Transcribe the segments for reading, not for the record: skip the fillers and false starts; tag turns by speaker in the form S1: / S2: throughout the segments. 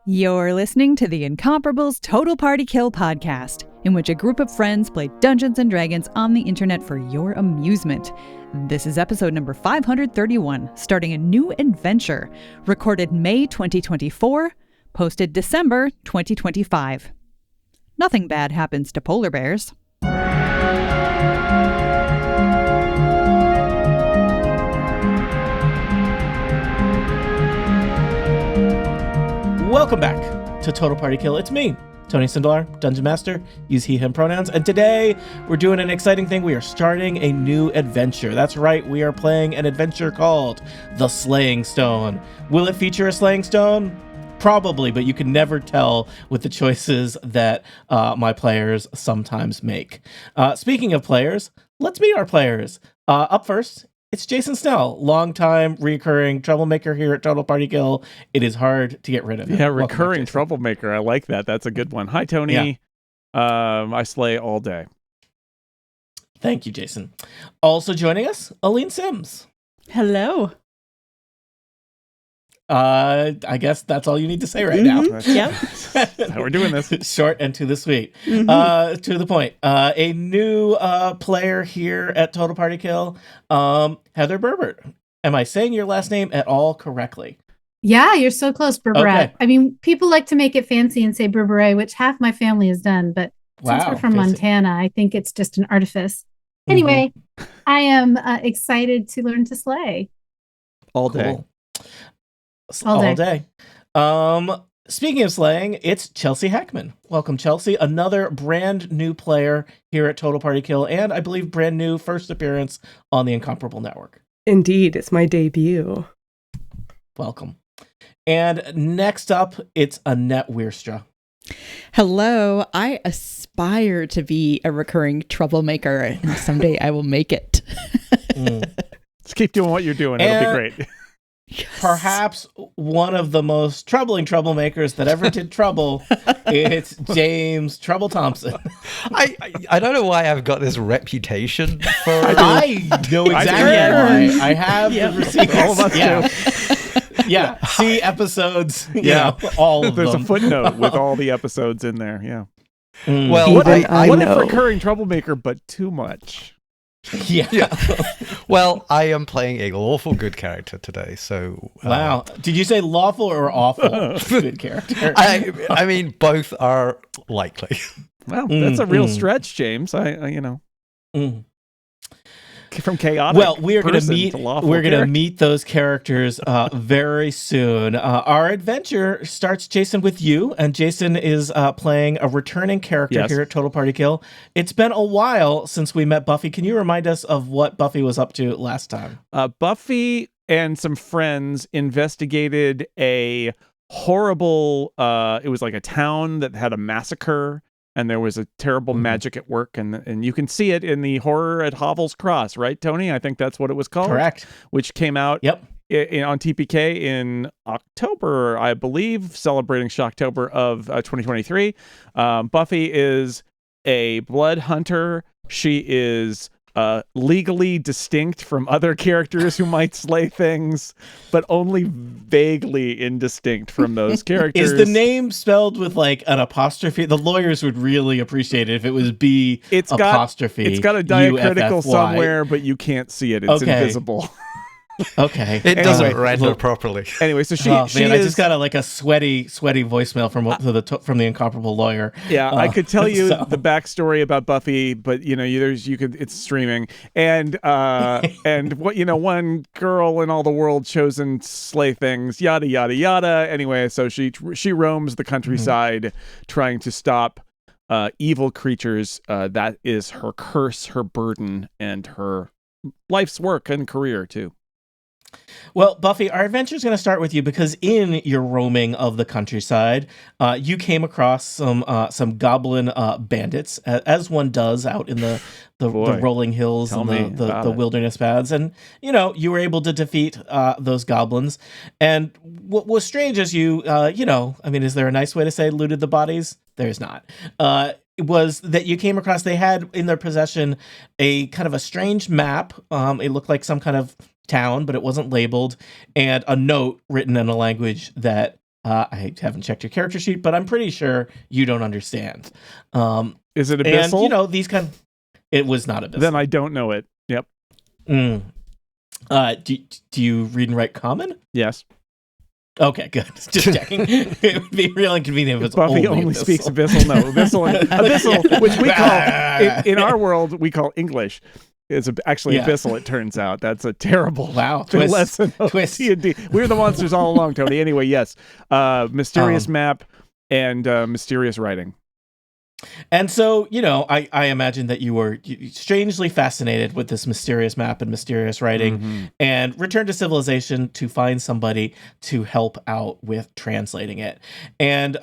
S1: You're listening to the Incomparables Total Party Kill podcast, in which a group of friends play Dungeons & Dragons on the internet for your amusement. This is episode number 531, starting a new adventure, recorded May 2024, posted December 2025. Nothing bad happens to polar bears.
S2: Welcome back to Total Party Kill. It's me, Tony Sindelar, Dungeon Master, use he, him pronouns. And today we're doing an exciting thing. We are starting a new adventure. That's right, we are playing an adventure called The Slaying Stone. Will it feature a Slaying Stone? Probably, but you can never tell with the choices that my players sometimes make. Speaking of players, let's meet our players. Up first, it's Jason Snell, longtime recurring troublemaker here at Total Party Kill. It is hard to get rid of him.
S3: Yeah, recurring troublemaker. I like that. That's a good one. Hi, Tony. Yeah. I slay all day.
S2: Thank you, Jason. Also joining us, Aline Sims.
S1: Hello.
S2: I guess that's all you need to say right now.
S1: Yep.
S3: That's how we're doing this.
S2: Short and to the sweet. To the point. A new player here at Total Party Kill, Heather Berbert. Am I saying your last name at all correctly?
S4: Yeah, you're so close, Berberet.
S2: Okay.
S4: I mean, people like to make it fancy and say Berberet, which half my family has done, but since we're from Montana, I think it's just an artifice. Anyway, I am excited to learn to slay.
S3: All day.
S2: Cool. All day. Speaking of slaying, it's Chelsea Hackman. Welcome, Chelsea. Another brand new player here at Total Party Kill, and I believe brand new first appearance on the Incomparable Network.
S5: Indeed, it's my debut.
S2: Welcome. And next up, it's Annette Wierstra.
S6: Hello, I aspire to be a recurring troublemaker, and someday I will make it.
S3: Just keep doing what you're doing. It'll be great.
S6: Yes.
S2: Perhaps one of the most troubling troublemakers that ever did trouble. It's James Trouble Thompson.
S7: I don't know why I've got this reputation for.
S2: I know exactly why. I have the receipts.
S3: All of us do.
S2: Yeah. See episodes. Yeah. All of
S3: There's
S2: them.
S3: a footnote with all the episodes in there. Yeah.
S7: Well,
S3: What
S5: I
S3: if
S5: know.
S3: recurring troublemaker, but too much?
S2: Yeah.
S7: Well, I am playing a lawful good character today, so.
S2: Wow. Did you say lawful or awful? Good character.
S7: I mean, both are likely.
S3: Well, that's a real stretch, James. I you know. From chaotic.
S2: Well, we're going to meet.
S3: lawful
S2: We're going to
S3: character.
S2: meet those characters very soon. Our adventure starts, Jason, with you, and Jason is playing a returning character here at Total Party Kill. It's been a while since we met Buffy. Can you remind us of what Buffy was up to last time?
S3: Buffy and some friends investigated a horrible. It was like a town that had a massacre. And there was a terrible magic at work, and you can see it in the Horror at Havel's Cross, right, Tony? I think that's what it was called.
S2: Correct.
S3: Which came out on TPK in October, I believe, celebrating Shocktober of 2023. Buffy is a blood hunter. She is legally distinct from other characters who might slay things, but only vaguely indistinct from those characters.
S2: Is the name spelled with like an apostrophe? The lawyers would really appreciate it if it was B apostrophe.
S3: It's got a diacritical
S2: UFFY.
S3: somewhere, but you can't see it. It's invisible.
S2: Okay.
S7: It doesn't render properly.
S3: Anyway, so she
S2: I
S3: is,
S2: just got a sweaty voicemail from the Incomparable Lawyer.
S3: Yeah, I could tell you the backstory about Buffy, but it's streaming, and one girl in all the world chosen slay things, yada yada yada. Anyway, so she roams the countryside trying to stop evil creatures. That is her curse, her burden, and her life's work and career too.
S2: Well, Buffy, our adventure is going to start with you because in your roaming of the countryside, you came across some goblin bandits, as one does out in the rolling hills and the wilderness paths. And, you were able to defeat those goblins. And what was strange is is there a nice way to say looted the bodies? There's not. It was that you came across, they had in their possession a kind of a strange map. It looked like some kind of town, but it wasn't labeled, and a note written in a language that I haven't checked your character sheet, but I'm pretty sure you don't understand.
S3: Is it abyssal?
S2: And, these kind of... It was not abyssal.
S3: Then I don't know it. Yep.
S2: Do you read and write common?
S3: Yes.
S2: Okay, good. Just checking. It would be real inconvenient if it's
S3: Buffy only
S2: abyssal.
S3: speaks abyssal. No, abyssal, which we call in our world we call English. It's actually abyssal. It turns out that's a terrible lesson of D&D. We're the monsters all along, Tony. Anyway, yes, mysterious map and mysterious writing.
S2: And so, I imagine that you were strangely fascinated with this mysterious map and mysterious writing, and returned to civilization to find somebody to help out with translating it. And,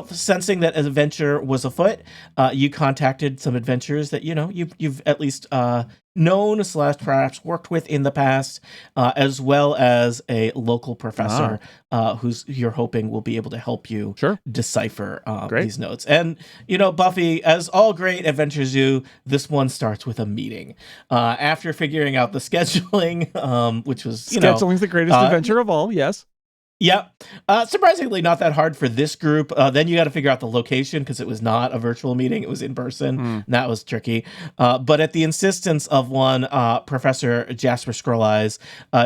S2: sensing that an adventure was afoot, you contacted some adventurers that, you've at least known / perhaps worked with in the past, as well as a local professor who's you're hoping will be able to help you decipher these notes. And, Buffy, as all great adventures do, this one starts with a meeting. After figuring out the scheduling, which was,
S3: Scheduling's the greatest adventure of all, yes.
S2: Yep. Surprisingly not that hard for this group. Then you got to figure out the location because it was not a virtual meeting. It was in person. And that was tricky. But at the insistence of one Professor Jasper Scrolleyes,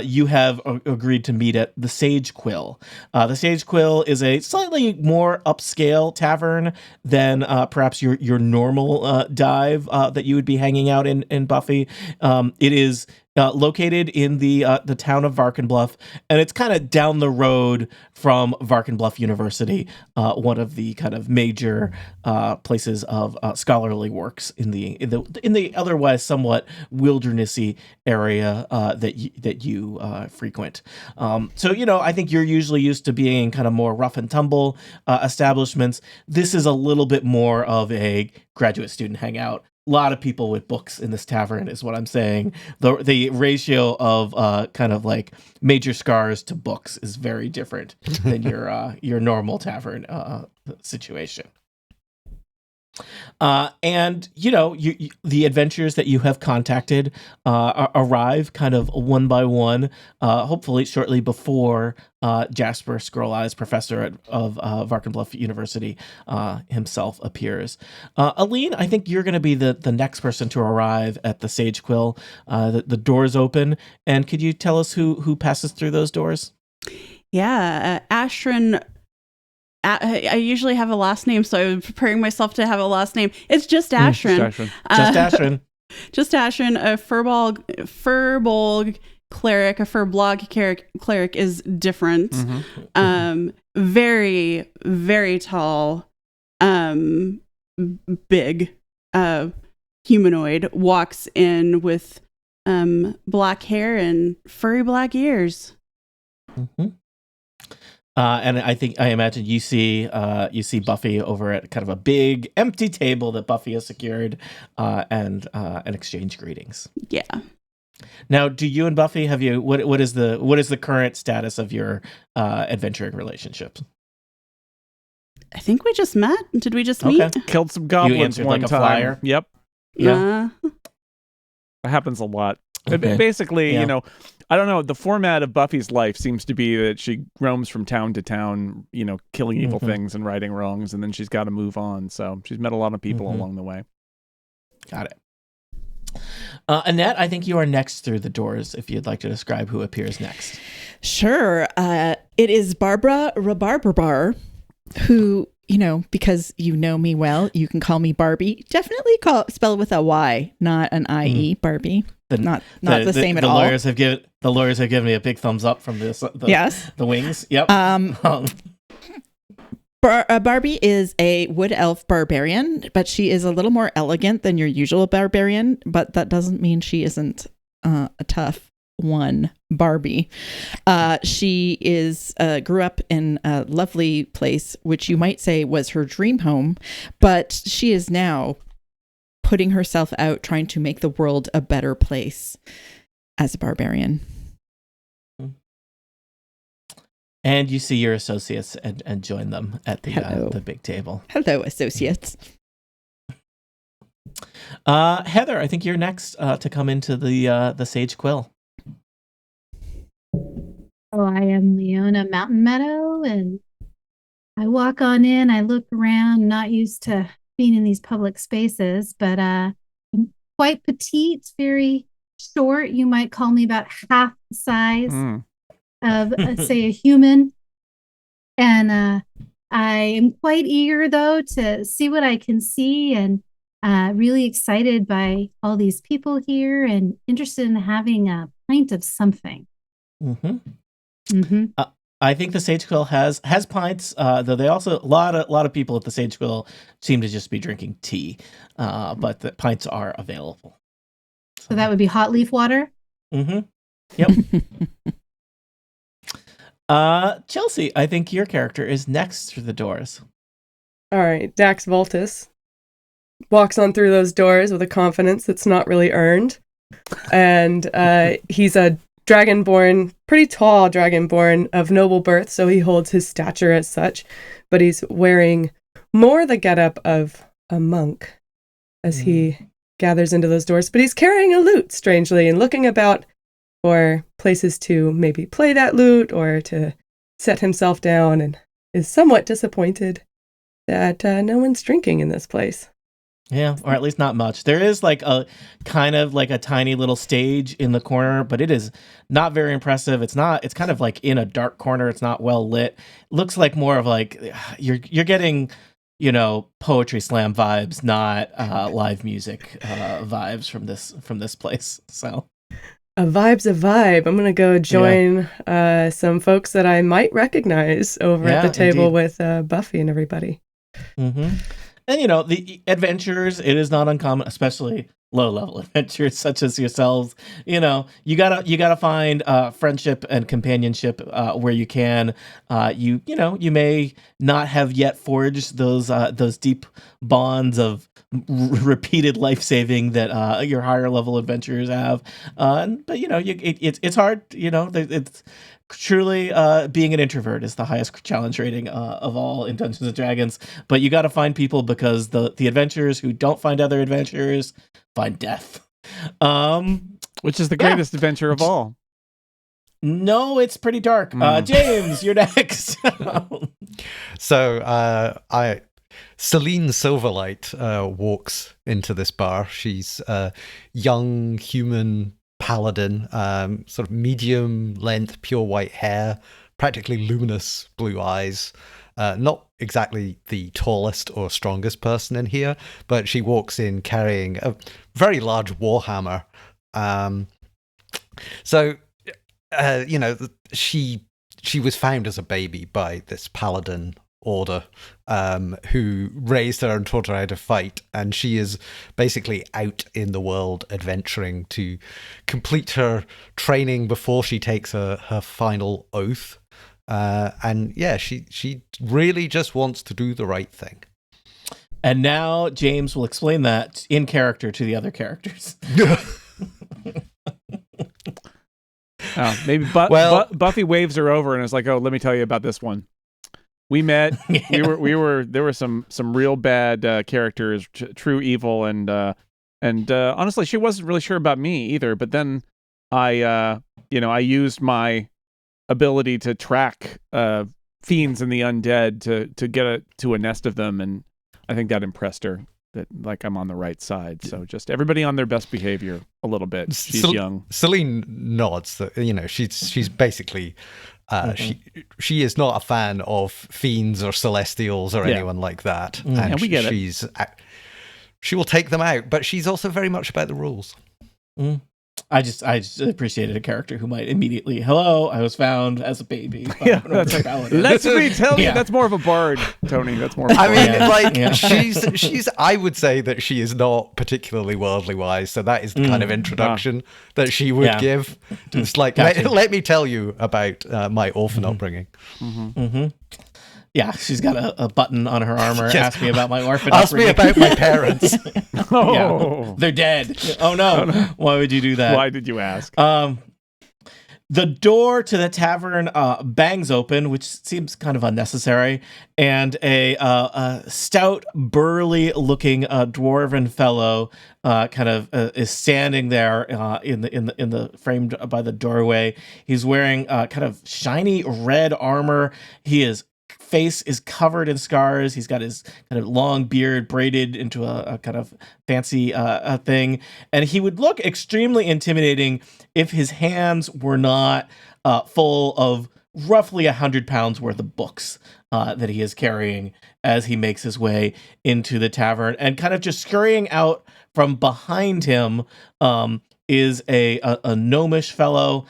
S2: you have agreed to meet at the Sage Quill. The Sage Quill is a slightly more upscale tavern than perhaps your normal dive that you would be hanging out in Buffy. It is located in the town of Varkenbluff, and it's kind of down the road from Varkenbluff University, one of the kind of major places of scholarly works in the otherwise somewhat wildernessy area that you frequent. So I think you're usually used to being kind of more rough and tumble establishments. This is a little bit more of a graduate student hangout. A lot of people with books in this tavern is what I'm saying. The ratio of kind of like major scars to books is very different than your normal tavern situation. And the adventures that you have contacted arrive kind of one by one, hopefully shortly before Jasper Scrolleyes, professor of Varkenbluff University, himself appears. Aline, I think you're going to be the next person to arrive at the Sage Quill. The doors open, and could you tell us who passes through those doors?
S8: Yeah, Astrid. I usually have a last name, so I'm preparing myself to have a last name. It's just Astrid.
S2: Just Astrid.
S8: Just Astrid, a Furbolg cleric, a Furbolg cleric is different. Very, very tall, big, humanoid, walks in with black hair and furry black ears.
S2: And I imagine you see Buffy over at kind of a big empty table that Buffy has secured, and exchange greetings.
S8: Yeah.
S2: Now, do you and Buffy what is the current status of your adventuring relationship?
S8: I think we just met. Did we just meet?
S3: Killed some goblins one
S2: like a
S3: time.
S2: flyer.
S3: Yep.
S2: Yeah.
S3: That happens a lot.
S2: Okay.
S3: Basically, I don't know. The format of Buffy's life seems to be that she roams from town to town, killing evil things and righting wrongs, and then she's got to move on. So she's met a lot of people along the way.
S2: Got it. Annette, I think you are next through the doors, if you'd like to describe who appears next.
S6: Sure. It is Barbara Rabarbar, who, because you know me well, you can call me Barbie. Definitely spell with a Y, not an I-E, Barbie. Not the same at all.
S2: The lawyers have given me a big thumbs up from this.
S6: Yes.
S2: The wings. Yep.
S6: Barbie is a wood elf barbarian, but she is a little more elegant than your usual barbarian, but that doesn't mean she isn't a tough one. Barbie. She grew up in a lovely place, which you might say was her dream home, but she is now putting herself out trying to make the world a better place as a barbarian.
S2: And you see your associates and join them at the big table.
S6: Hello, associates.
S2: Heather, I think you're next to come into the Sage Quill.
S4: Oh, I am Leona Mountain Meadow, and I walk on in, I look around, not used to being in these public spaces, but I'm quite petite, very short. You might call me about half the size of, say, a human. And I am quite eager, though, to see what I can see, and really excited by all these people here and interested in having a pint of something.
S2: I think the Sage Quill has pints, though they also a lot of people at the Sage Quill seem to just be drinking tea, but the pints are available.
S4: So that would be hot leaf water?
S2: Yep. Chelsea, I think your character is next through the doors.
S5: All right, Dax Voltus walks on through those doors with a confidence that's not really earned. And he's a dragonborn, pretty tall dragonborn of noble birth, so he holds his stature as such, but he's wearing more the getup of a monk as he gathers into those doors. But he's carrying a lute, strangely, and looking about for places to maybe play that lute or to set himself down, and is somewhat disappointed that no one's drinking in this place.
S2: Yeah, or at least not much. There is like a kind of like a tiny little stage in the corner, but it is not very impressive. It's kind of like in a dark corner. It's not well lit. Looks like more of like you're getting, poetry slam vibes, not live music vibes from this place. So
S5: a vibe's a vibe. I'm gonna go join some folks that I might recognize over at the table with Buffy and everybody.
S2: And the adventures, it is not uncommon, especially low-level adventures such as yourselves. You gotta find friendship and companionship where you can. You may not have yet forged those deep bonds of repeated life saving that your higher level adventurers have. But it's hard. It's truly being an introvert is the highest challenge rating of all in Dungeons and Dragons. But you got to find people, because the adventurers who don't find other adventurers find death.
S3: Which is the greatest adventure of all.
S2: No, it's pretty dark. James, you're next.
S7: So Celine Silverlight walks into this bar. She's a young human paladin, sort of medium length, pure white hair, practically luminous blue eyes. Not exactly the tallest or strongest person in here, but she walks in carrying a very large warhammer. She was found as a baby by this paladin order, who raised her and taught her how to fight, and she is basically out in the world adventuring to complete her training before she takes her final oath. She really just wants to do the right thing.
S2: And now James will explain that in character to the other characters.
S3: Maybe Buffy waves her over and is like, "Oh, let me tell you about this one. We met. There were some real bad characters, true evil, and honestly, she wasn't really sure about me either. But then I used my ability to track fiends and the undead to get to a nest of them, and I think that impressed her. That like I'm on the right side. So just everybody on their best behavior a little bit. She's young.
S7: Celine nods that she's basically she is not a fan of fiends or celestials or anyone like that. And
S3: we get it.
S7: She will take them out, but she's also very much about the rules.
S2: I just appreciated a character who might immediately, hello, I was found as a baby.
S3: Let me tell you, that's more of a bard, Tony. That's more.
S7: She's. I would say that she is not particularly worldly wise, so that is the kind of introduction that she would give. It's like, let me tell you about my orphan upbringing.
S2: Yeah, she's got a button on her armor.
S7: Yes.
S2: Ask me about my orphan.
S7: Ask me about my parents.
S2: Yeah, they're dead. Oh no. Why would you do that?
S3: Why did you ask?
S2: The door to the tavern bangs open, which seems kind of unnecessary, and a stout, burly-looking dwarven fellow is standing there in the framed by the doorway. He's wearing kind of shiny red armor. He is face is covered in scars. He's got his kind of long beard braided into a kind of fancy thing. And he would look extremely intimidating if his hands were not full of roughly 100 pounds worth of books that he is carrying as he makes his way into the tavern. And kind of just scurrying out from behind him is a gnomish fellow,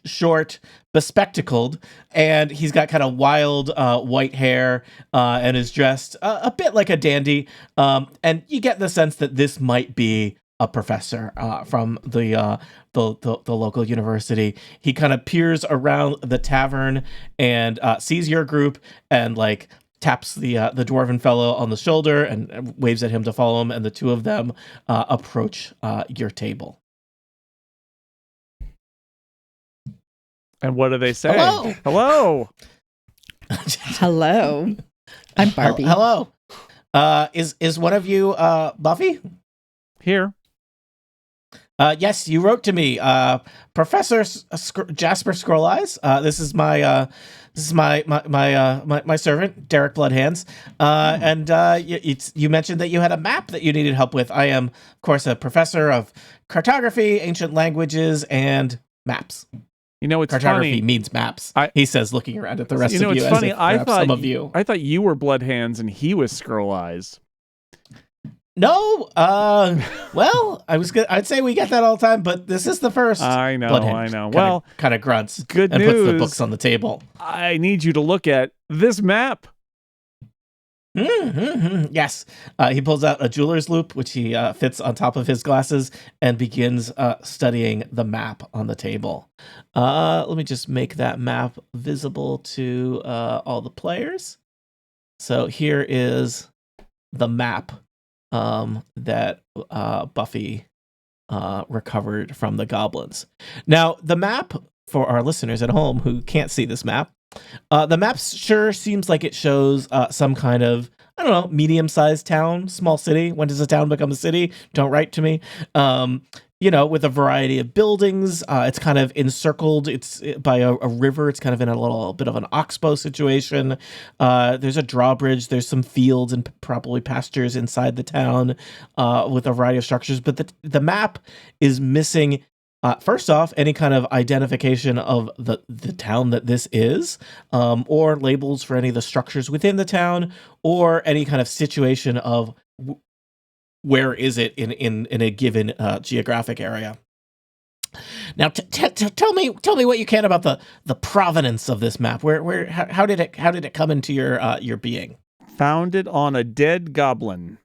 S2: short, bespectacled, and he's got kind of wild white hair and is dressed a bit like a dandy. And you get the sense that this might be a professor from the local university. He kind of peers around the tavern and sees your group and like taps the dwarven fellow on the shoulder and waves at him to follow him, and the two of them approach your table.
S3: And what do they say?
S2: Hello.
S3: Hello.
S6: Hello. I'm Barbie.
S2: Hello. Is one of you Buffy?
S3: Here.
S2: Yes, you wrote to me, Professor Jasper Scroll Eyes. This is my servant, Derek Bloodhands. And you mentioned that you had a map that you needed help with. I am, of course, a professor of cartography, ancient languages, and maps.
S3: You know, it's
S2: cartography
S3: funny.
S2: means maps. He says, looking around at the rest
S3: You know,
S2: of you.
S3: it's funny.
S2: As if perhaps some of you.
S3: I thought you were Bloodhands and he was Scroll Eyes.
S2: No, well, I'd say we get that all the time, but this is the first.
S3: I know. Well,
S2: kind of grunts.
S3: Good
S2: and
S3: news.
S2: Puts the books on the table.
S3: I need you to look at this map.
S2: Mm-hmm. Yes. He pulls out a jeweler's loop, which he fits on top of his glasses, and begins studying the map on the table. Let me just make that map visible to all the players. So here is the map that Buffy recovered from the goblins. Now, the map, for our listeners at home who can't see this map, the map sure seems like it shows some kind of, I don't know, medium-sized town, small city. When does a town become a city? Don't write to me. With a variety of buildings. It's kind of encircled. It's by a river. It's kind of in a little bit of an oxbow situation. There's a drawbridge. There's some fields and probably pastures inside the town with a variety of structures. But the map is missing, first off, any kind of identification of the town that this is, or labels for any of the structures within the town, or any kind of situation of where is it in a given geographic area. Now, tell me what you can about the provenance of this map. How did it come into your being?
S3: Founded on a dead goblin.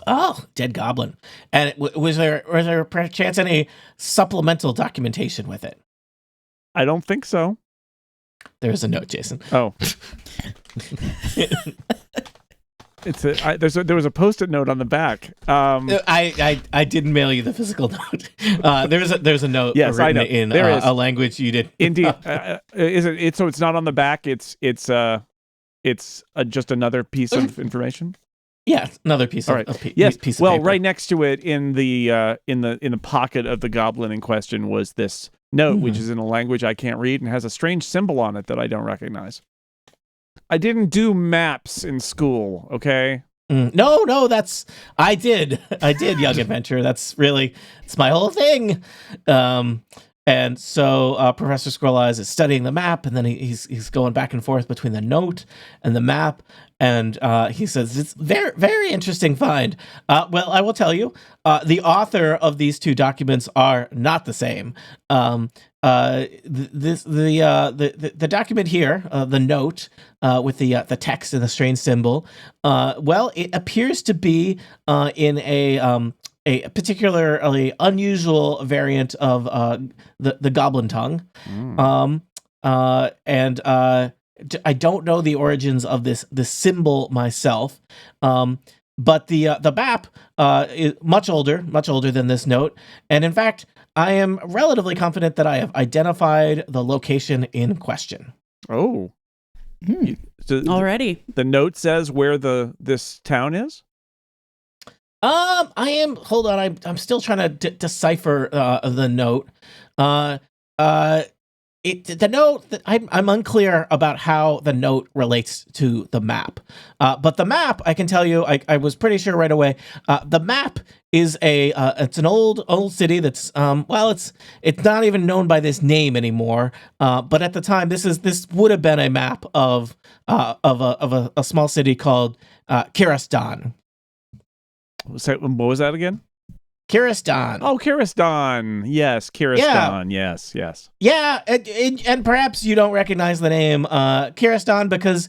S2: Oh, dead goblin. And was there perchance any supplemental documentation with it?
S3: I don't think so.
S2: There's a note, Jason.
S3: Oh. There was a Post-it note on the back.
S2: I didn't mail you the physical note. There's a note written in a language you did.
S3: Indeed. Is it? So it's not on the back. It's just another piece of information.
S2: Yeah, another piece.
S3: All right.
S2: Piece of paper.
S3: Right next to it in the pocket of the goblin in question was this note, which is in a language I can't read and has a strange symbol on it that I don't recognize. I didn't do maps in school, okay?
S2: No, I did, Young Adventure. It's my whole thing. And so Professor Scroll Eyes is studying the map, and then he's going back and forth between the note and the map, and he says, it's very, very interesting find. Well, I will tell you, the author of these two documents are not the same. The document here, the note with the text and the strange symbol, it appears to be in a particularly unusual variant of the goblin tongue, and I don't know the origins of this symbol myself, but the map is much older than this note, and in fact, I am relatively confident that I have identified the location in question.
S3: Oh, so
S8: already.
S3: The note says where this town is.
S2: I am. Hold on. I'm still trying to decipher the note. the note, I'm unclear about how the note relates to the map. But the map, I can tell you, I was pretty sure right away. The map is it's an old city that's it's not even known by this name anymore. But at the time, this would have been a map of a small city called Kiristan.
S3: So, what was that again?
S2: Kiristan.
S3: Oh, Kiristan. Yes, Kiristan. Yeah. Yes.
S2: Yeah, and perhaps you don't recognize the name Kiristan because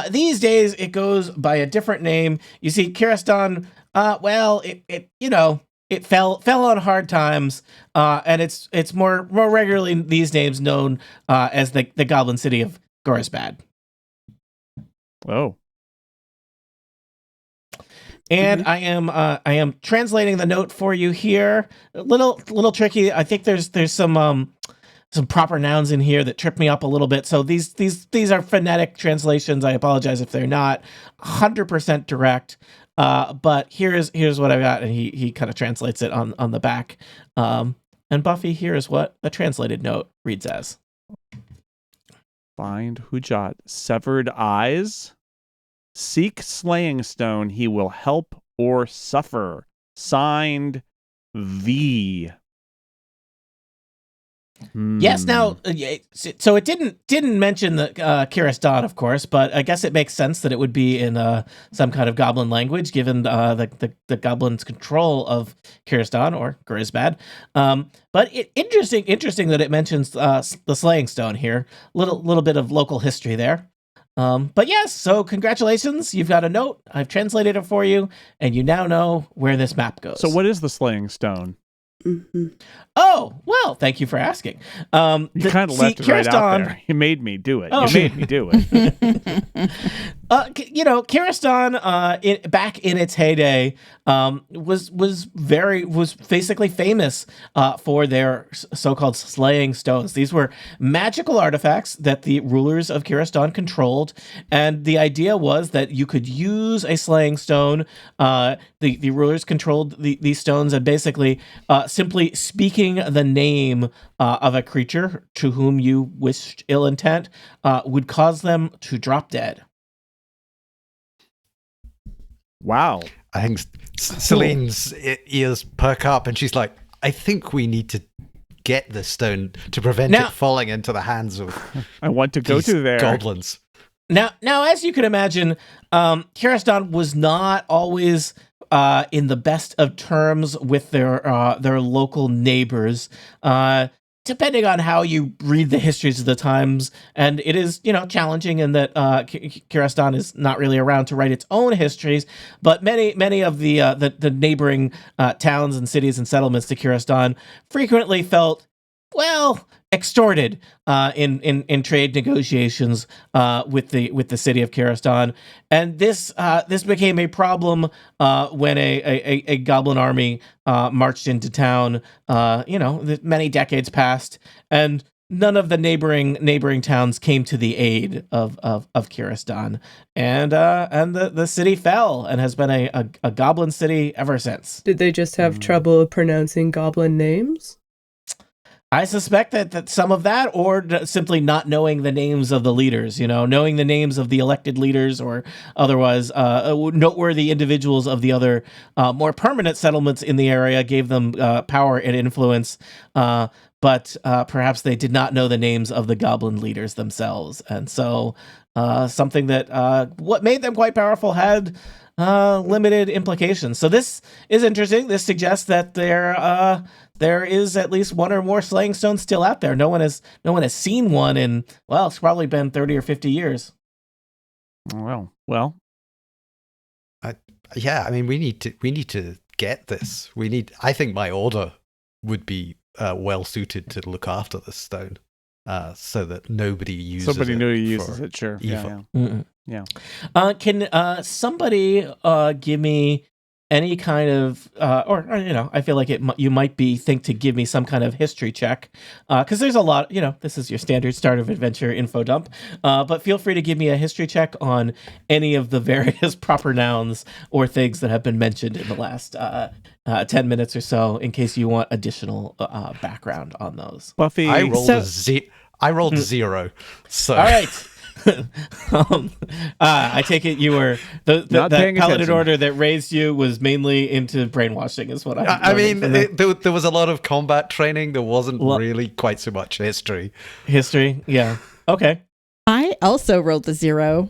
S2: these days it goes by a different name. You see, Kiristan, it fell on hard times, and it's more regularly these days known as the Goblin City of Gorisbad.
S3: Oh.
S2: And I am translating the note for you here. A little tricky. I think there's some proper nouns in here that trip me up a little bit. So these are phonetic translations. I apologize if they're not 100% direct. But here's what I got, and he kind of translates it on the back. And Buffy, here is what the translated note reads as.
S3: Find Hujat, severed eyes. Seek Slaying Stone, he will help or suffer. Signed, V.
S2: Yes. Now, so it didn't mention the Kiristan, of course, but I guess it makes sense that it would be in some kind of goblin language, given the goblin's control of Kiristan or Gorisbad. But interesting that it mentions the Slaying Stone here. Little bit of local history there. But yes, so congratulations, you've got a note. I've translated it for you, and you now know where this map goes.
S3: So what is the Slaying Stone?
S8: Mm-hmm.
S2: Oh, well, thank you for asking.
S3: You kind of left it right out there. You made me do it.
S2: Oh.
S3: You made me do it.
S2: Kiristan, back in its heyday, was basically famous for their so-called slaying stones. These were magical artifacts that the rulers of Kiristan controlled, and the idea was that you could use a slaying stone. The rulers controlled these stones, and basically simply speaking the name of a creature to whom you wished ill intent would cause them to drop dead.
S3: Wow.
S7: I think Celine's ears perk up and she's like, I think we need to get this stone to prevent it falling into the hands of
S3: I want to go to there.
S7: Goblins.
S2: Now, as you can imagine, Kiristan was not always in the best of terms with their local neighbors. Depending on how you read the histories of the times, and it is, challenging in that Kiristan is not really around to write its own histories, but many of the neighboring towns and cities and settlements to Kiristan frequently felt, extorted in trade negotiations with the city of Kiristan, and this became a problem when a goblin army marched into town. Many decades passed, and none of the neighboring towns came to the aid of Kiristan, and the city fell and has been a goblin city ever since.
S5: Did they just have trouble pronouncing goblin names?
S2: I suspect that some of that, or simply not knowing the names of the leaders, knowing the names of the elected leaders or otherwise noteworthy individuals of the other more permanent settlements in the area gave them power and influence. But perhaps they did not know the names of the goblin leaders themselves. And so something that what made them quite powerful had limited implications. So this is interesting. This suggests that there is at least one or more slaying stones still out there. No one has seen one in, it's probably been 30 or 50 years.
S3: Well.
S7: We need to get this. I think my order would be well suited to look after this stone, so that nobody uses
S3: somebody
S7: it.
S3: Somebody uses it, sure.
S7: Evil.
S3: Yeah.
S2: Can somebody give me any kind of, I feel like you might think to give me some kind of history check, because there's a lot, this is your standard start of adventure info dump, but feel free to give me a history check on any of the various proper nouns or things that have been mentioned in the last 10 minutes or so, in case you want additional background on those.
S3: Buffy,
S7: I I rolled 0. So
S2: All right. I take it you were that
S3: paying
S2: paladin
S3: attention.
S2: order that raised you was mainly into brainwashing, is what
S7: I mean, there was a lot of combat training. There wasn't really quite so much history.
S2: History, yeah. Okay.
S6: I also rolled a 0.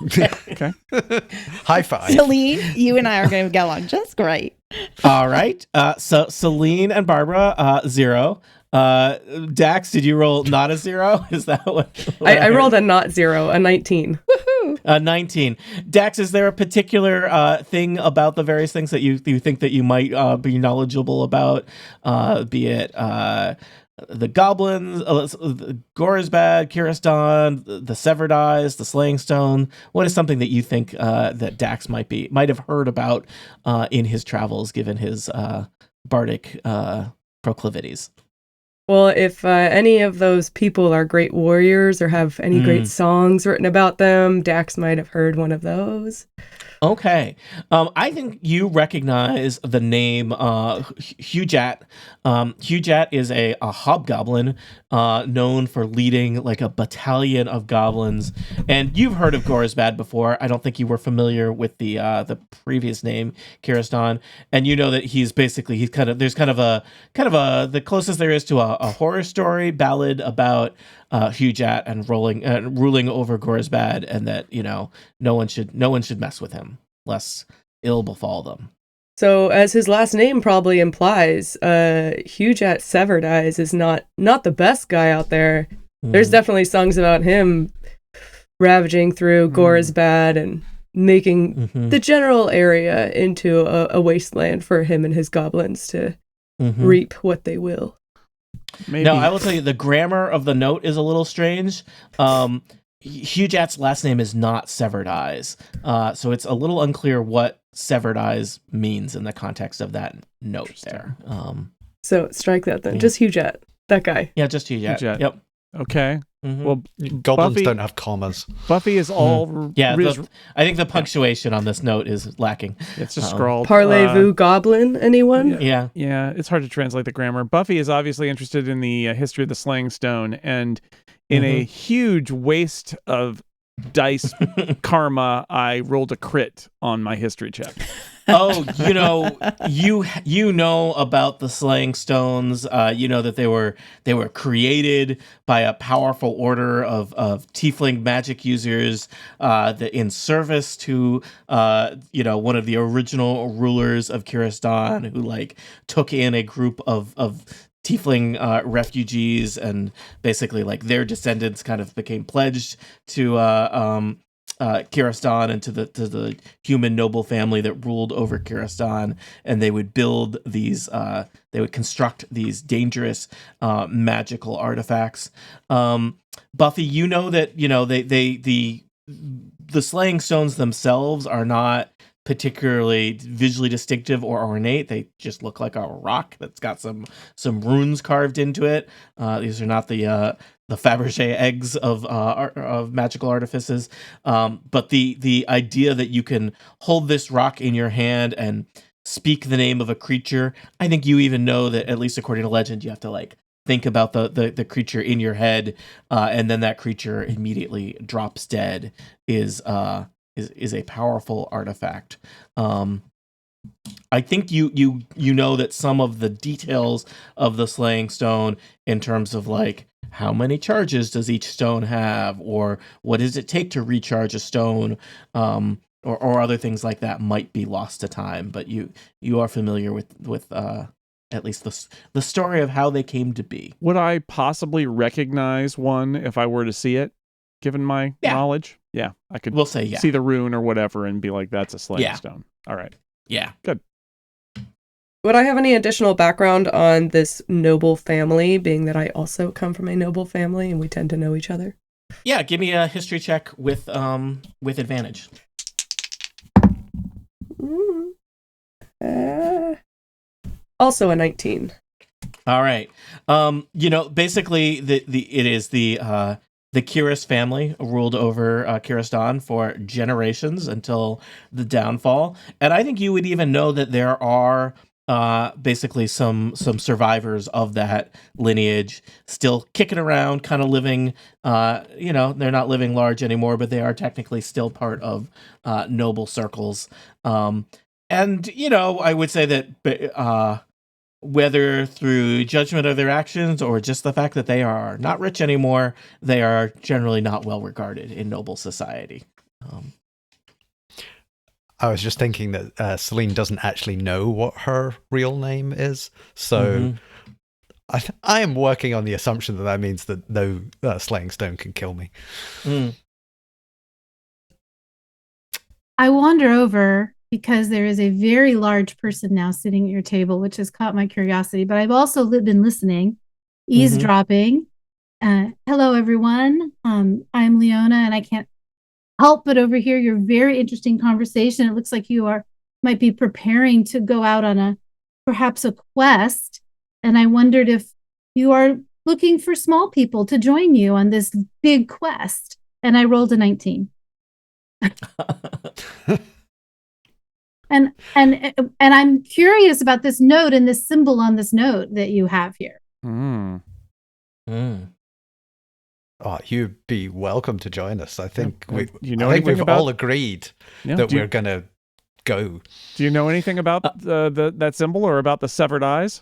S3: Okay.
S7: High five.
S6: Celine, you and I are going to get along just great.
S2: All right. So Celine and Barbara, 0. Dax, did you roll not a 0? Is that what
S5: I rolled a not 0, a 19.
S2: 19. Dax, is there a particular thing about the various things that you think that you might be knowledgeable about? Be it the goblins, Gorazbad, Kiristan, the Severed Eyes, the Slaying Stone. What is something that you think that Dax might have heard about in his travels, given his bardic proclivities?
S5: Well, if any of those people are great warriors or have any great songs written about them, Dax might have heard one of those.
S2: Okay. I think you recognize the name Hujat. Hujat is a hobgoblin known for leading like a battalion of goblins. And you've heard of Gorazbad before. I don't think you were familiar with the previous name, Kiristan. And you know that he's kind of the closest there is to a horror story ballad about Hujat and ruling over Gorazbad, and that no one should mess with him lest ill befall them.
S5: So, as his last name probably implies, Hujat Severed Eyes is not the best guy out there. There's definitely songs about him ravaging through Gorazbad and making the general area into a wasteland for him and his goblins to reap what they will.
S3: Maybe.
S2: No, I will tell you, the grammar of the note is a little strange. Hujat's last name is not Severed Eyes, so it's a little unclear what Severed Eyes means in the context of that note there.
S5: So strike that then. Just Hujat, that guy.
S2: Yeah, just Hujat. Yep.
S3: Okay. Well,
S7: Goblins
S3: Buffy
S7: don't have commas.
S3: Buffy is all
S2: Yeah, I think the punctuation on this note is lacking.
S3: it's just scrawled.
S5: Parlez-vous goblin, anyone?
S2: Yeah.
S3: Yeah, it's hard to translate the grammar. Buffy is obviously interested in the history of the Slaying Stone, and in a huge waste of dice karma, I rolled a crit on my history check.
S2: Oh, you know about the Slaying Stones. You know that they were created by a powerful order of tiefling magic users that in service to one of the original rulers of Kiristan, who took in a group of tiefling refugees, and basically their descendants kind of became pledged to Kiristan and to the human noble family that ruled over Kiristan, and they would build these they would construct these dangerous magical artifacts. Buffy, you know that the Slaying Stones themselves are not particularly visually distinctive or ornate. They just look like a rock that's got some runes carved into it. These are not the Fabergé eggs of magical artifices, but the idea that you can hold this rock in your hand and speak the name of a creature. I think you even know that, at least according to legend, you have to think about the creature in your head, and then that creature immediately drops dead. Is a powerful artifact. I think you know that some of the details of the Slaying Stone, in terms of how many charges does each stone have, or what does it take to recharge a stone, or other things like that, might be lost to time. But you are familiar with at least the story of how they came to be.
S3: Would I possibly recognize one if I were to see it, given my knowledge? Yeah, I could.
S2: We'll say
S3: see the rune or whatever and be like, "That's a Slaying Stone." All right.
S2: Yeah.
S3: Good.
S5: Would I have any additional background on this noble family, being that I also come from a noble family and we tend to know each other?
S2: Yeah, give me a history check with advantage.
S5: Also a 19.
S2: All right. Basically it is the Kiris family ruled over Kiristan for generations until the downfall. And I think you would even know that there are basically some survivors of that lineage still kicking around, kind of living. They're not living large anymore, but they are technically still part of noble circles. And I would say that whether through judgment of their actions or just the fact that they are not rich anymore, they are generally not well regarded in noble society.
S7: I was just thinking that Celine doesn't actually know what her real name is, so I am working on the assumption that means that no slaying stone can kill me.
S4: I wander over because there is a very large person now sitting at your table, which has caught my curiosity, but I've also been listening, eavesdropping. Hello, everyone. I'm Leona, and I can't help but overhear your very interesting conversation. It looks like you might be preparing to go out on perhaps a quest. And I wondered if you are looking for small people to join you on this big quest. And I rolled a 19. And I'm curious about this note and this symbol on this note that you have here.
S7: Oh, you'd be welcome to join us. I think we've all agreed that we're going to go.
S3: Do you know anything about that symbol or about the severed eyes?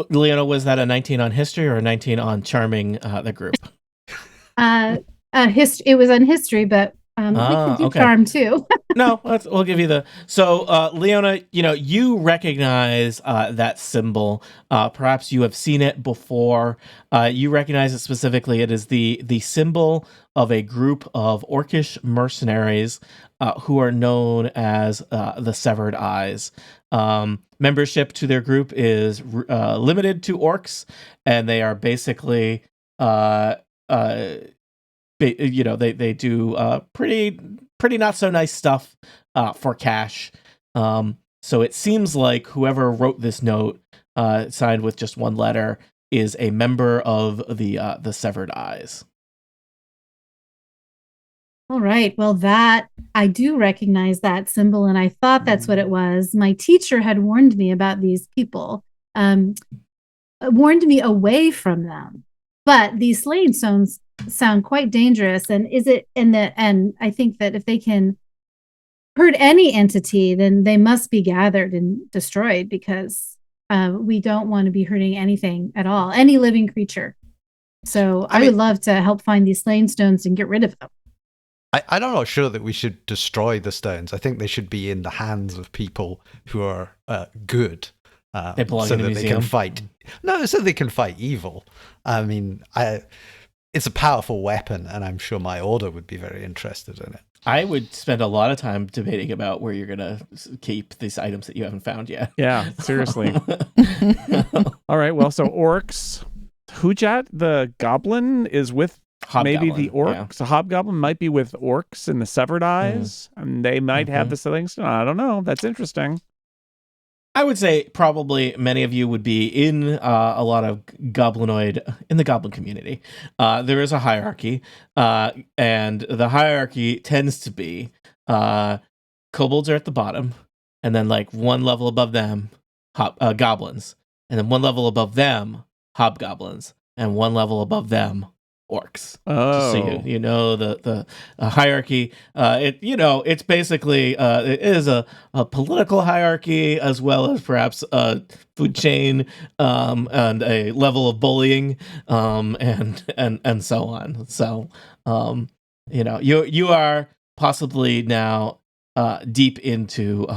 S2: Leona, was that a 19 on history or a 19 on charming the group?
S4: It was on history, but we can do charm too.
S2: No, we'll give you So, Leona, you recognize that symbol. Perhaps you have seen it before. You recognize it specifically. It is the symbol of a group of Orcish mercenaries who are known as the Severed Eyes. Membership to their group is limited to orcs, and they are basically they do pretty not so nice stuff for cash. So it seems like whoever wrote this note, signed with just one letter, is a member of the Severed Eyes.
S4: All right. Well, that I do recognize that symbol, and I thought that's what it was. My teacher had warned me about these people, warned me away from them. But these slaying stones sound quite dangerous. And and I think that if they can hurt any entity, then they must be gathered and destroyed, because we don't want to be hurting anything at all, any living creature. So I would love to help find these slaying stones and get rid of them.
S7: I'm not sure that we should destroy the stones. I think they should be in the hands of people who are good.
S2: They belong
S7: so
S2: in a
S7: that
S2: museum.
S7: They can fight. No, so they can fight evil. I mean, it's a powerful weapon, and I'm sure my order would be very interested in it.
S2: I would spend a lot of time debating about where you're going to keep these items that you haven't found yet.
S3: Yeah, seriously. All right, well, so orcs. Hujat, the goblin, is with maybe the orcs. Yeah. A hobgoblin might be with orcs in the Severed Eyes, and they might have the things. I don't know. That's interesting.
S2: I would say probably many of you would be in a lot of goblinoid in the goblin community. There is a hierarchy, and the hierarchy tends to be kobolds are at the bottom, and then like one level above them, goblins, and then one level above them, hobgoblins, and one level above them, orcs.
S3: Oh,
S2: just so you know the hierarchy. It's basically it is a political hierarchy as well as perhaps a food chain, and a level of bullying, and so on. So you are possibly now deep into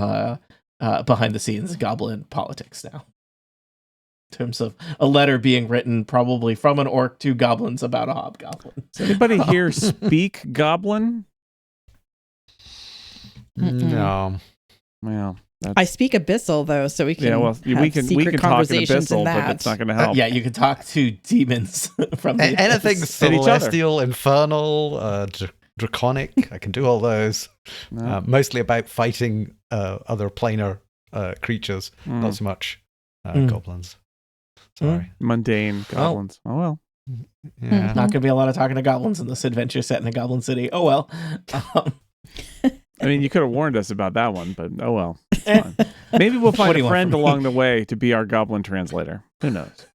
S2: behind the scenes goblin politics now. Terms of a letter being written probably from an orc to goblins about a hobgoblin.
S3: Does anybody here speak goblin?
S7: No.
S3: Well,
S6: I speak abyssal though, so we can
S3: we can talk in abyssal, but it's not going to help.
S2: Yeah, you can talk to demons from the
S7: anything celestial, infernal, draconic. I can do all those. No. Mostly about fighting other planar creatures, not so much goblins. Sorry.
S3: Mundane goblins. Oh well.
S2: Yeah. Not going to be a lot of talking to goblins in this adventure set in a goblin city. Oh well.
S3: I mean, you could have warned us about that one, but oh well. It's fine. Maybe we'll
S2: What
S3: find
S2: do you
S3: a
S2: want
S3: friend
S2: from me?
S3: along the way to be our goblin translator. Who knows?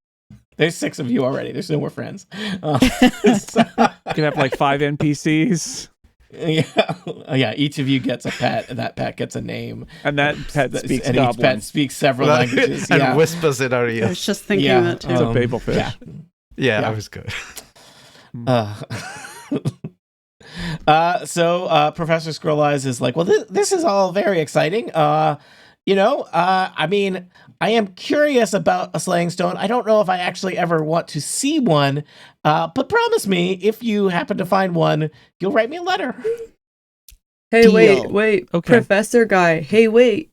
S2: There's 6 of you already. There's no more friends. So-
S3: You could have like 5 NPCs,
S2: yeah. Each of you gets a pet, and that pet gets a name.
S3: and that pet speaks
S2: and each
S3: goblin.
S2: pet speaks several languages.
S7: and
S2: Yeah.
S7: whispers in our
S8: I
S7: ear.
S8: was just thinking
S2: Yeah.
S8: that too.
S3: It's a
S2: Um,
S3: babelfish.
S2: Yeah.
S7: Yeah,
S2: Yeah.
S7: that was good.
S2: So Professor Scroll Eyes is like, well, this is all very exciting. I mean, I am curious about a slaying stone. I don't know if I actually ever want to see one, but promise me, if you happen to find one, you'll write me a letter.
S5: Hey,
S6: Deal.
S5: wait.
S3: Okay.
S5: Professor guy. Hey, wait.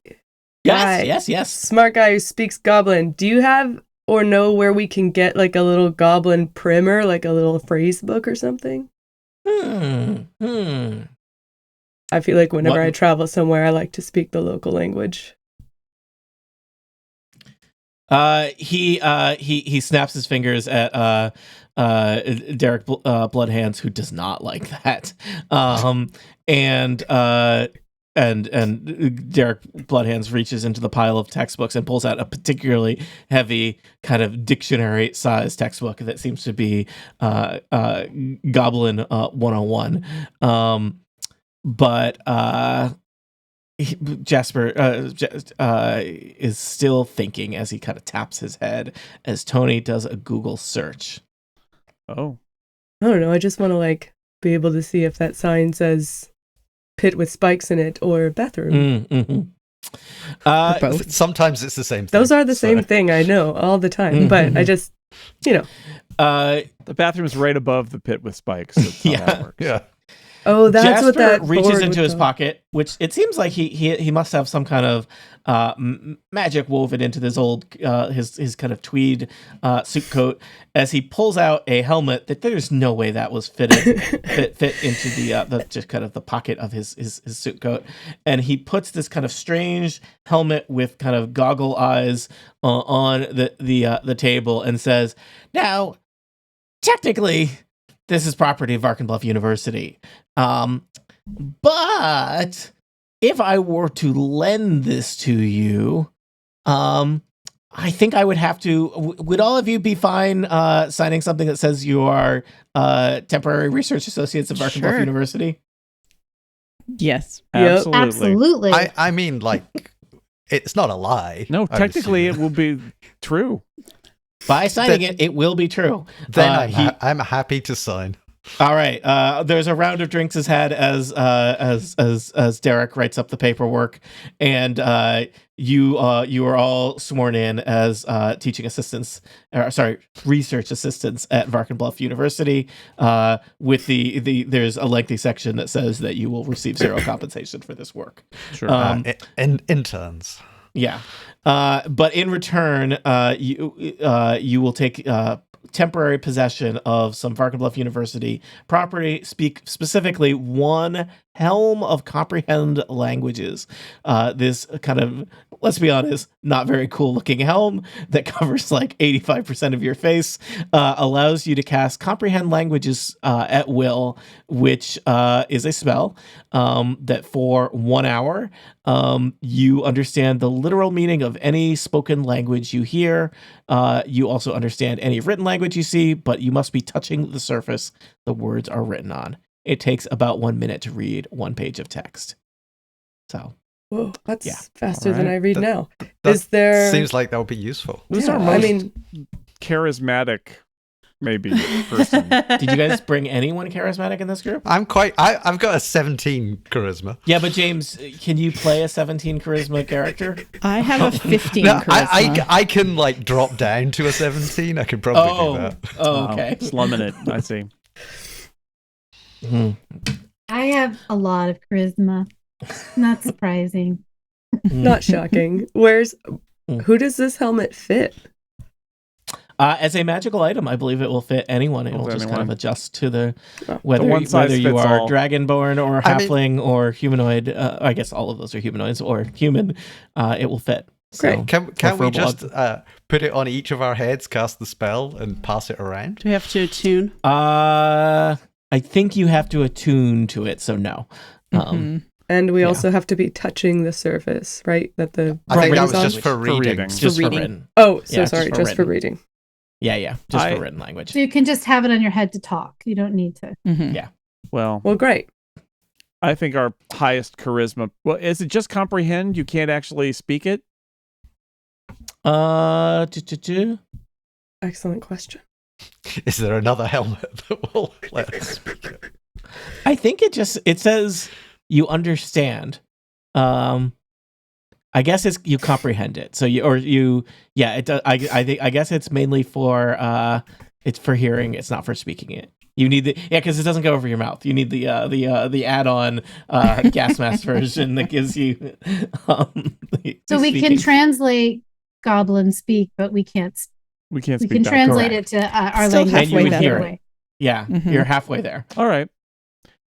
S5: Guy.
S2: Yes.
S5: Smart guy who speaks goblin. Do you have or know where we can get like a little goblin primer, like a little phrase book or something?
S2: Hmm.
S5: I feel like whenever
S2: What-
S5: I travel somewhere, I like to speak the local language.
S2: He snaps his fingers at Derek Bloodhands, who does not like that. And Derek Bloodhands reaches into the pile of textbooks and pulls out a particularly heavy kind of dictionary-sized textbook that seems to be Goblin 101. Jasper is still thinking as he kind of taps his head as Tony does a Google search.
S3: Oh,
S5: I don't know. I just want to like be able to see if that sign says pit with spikes in it or bathroom.
S6: Or both.
S7: Sometimes it's the same thing.
S5: Those are the same
S7: so-
S5: thing. I know all the time, but I just,
S3: the bathroom is right above the pit with spikes. That's how that works.
S7: Yeah.
S5: Oh, that's
S2: Jasper
S5: what that
S2: reaches
S5: board
S2: into
S5: would
S2: his
S5: go.
S2: pocket, which it seems like he must have some kind of magic woven into this old his kind of tweed suit coat. As he pulls out a helmet that there's no way that was fit into the just kind of the pocket of his suit coat, and he puts this kind of strange helmet with kind of goggle eyes on the table and says, "Now, technically, this is property of Arkenbluff University. But if I were to lend this to you, I think I would have to. Would all of you be fine signing something that says you are temporary research associates of Arkenbluff
S6: Sure.
S2: University?
S6: Yes.
S5: Yep.
S3: Absolutely.
S4: Absolutely.
S7: I mean, like, it's not a lie.
S3: No,
S7: I'm
S3: technically it
S7: assuming.
S3: will be true.
S2: By signing it will be true.
S7: Then
S2: He-
S7: I'm happy to sign.
S2: All right. There's a round of drinks is had as Derek writes up the paperwork, and you are all sworn in as teaching assistants, research assistants at Varkenbluff University. With there's a lengthy section that says that you will receive 0 compensation for this work.
S3: Sure.
S7: Interns.
S2: Yeah. But in return, you will take temporary possession of some Varkenbluff University property, speak specifically 1 helm of comprehend languages. This kind of, let's be honest, not very cool looking helm that covers like 85% of your face, allows you to cast comprehend languages at will, which is a spell that for 1 hour, you understand the literal meaning of any spoken language you hear. You also understand any written language you see, but you must be touching the surface the words are written on. It takes about 1 minute to read 1 page of text. So,
S5: Whoa, that's
S2: Yeah.
S5: faster
S3: All
S5: than
S3: right.
S5: I read
S7: That-
S5: now.
S7: That
S5: Is there?
S7: seems like that would be useful.
S3: Who's
S5: Yeah,
S3: our
S5: I
S3: most
S5: mean,
S3: charismatic, maybe, person?
S2: did you guys bring anyone charismatic in this group?
S7: I've got a 17 charisma.
S2: Yeah, but James, can you play a 17 charisma character?
S6: I have a 15
S7: No,
S6: charisma.
S7: I can like drop down to a 17. I can probably do that.
S2: Oh, okay.
S3: Slumming it. I see.
S2: Mhm.
S4: I have a lot of charisma. Not surprising.
S5: not shocking. Who does this helmet fit?
S2: As a magical item, I believe it will fit anyone. It will
S3: Fit
S2: just kind
S3: anyone.
S2: of adjust to the
S5: Oh.
S2: whether
S3: one size
S2: whether you
S3: fits
S2: are
S3: all.
S2: dragonborn or
S7: I mean-
S2: halfling or humanoid. I guess all of those are humanoids or human. It will fit.
S5: Great.
S2: So,
S7: Can we
S2: preferable-
S7: just put it on each of our heads, cast the spell, and pass it around?
S8: Do we have to attune?
S2: I think you have to attune to it. So no.
S6: Mhm.
S5: And we
S2: Yeah.
S5: also have to be touching the surface, right? That the
S7: I think that
S5: writing's
S7: was
S5: on?
S7: just for reading.
S3: reading.
S2: Just for
S6: reading.
S2: written.
S5: Oh, so
S2: Yeah, just
S5: sorry,
S2: for
S5: just for
S2: written.
S5: reading.
S2: Yeah, just for written language.
S4: So you can just have it on your head to talk. You don't need to.
S6: Mhm.
S3: Well,
S5: Well, great.
S3: I think our highest charisma. Well, is it just comprehend? You can't actually speak it?
S5: Excellent question.
S7: Is there another helmet that will let us speak it?
S2: I think it says you understand. I guess it's you comprehend it. So it does. I guess it's mainly for it's for hearing. It's not for speaking it. You need because it doesn't go over your mouth. You need the add-on gas mask version that gives you.
S4: So we can translate Goblin speak, but we can't.
S3: We can't
S4: We
S3: speak
S4: can
S3: that.
S4: translate
S2: correct.
S4: it to our
S6: Still
S4: language.
S2: And you would
S6: halfway
S2: hear
S6: better.
S2: it. Yeah,
S6: Mhm.
S2: you're halfway there.
S3: All right.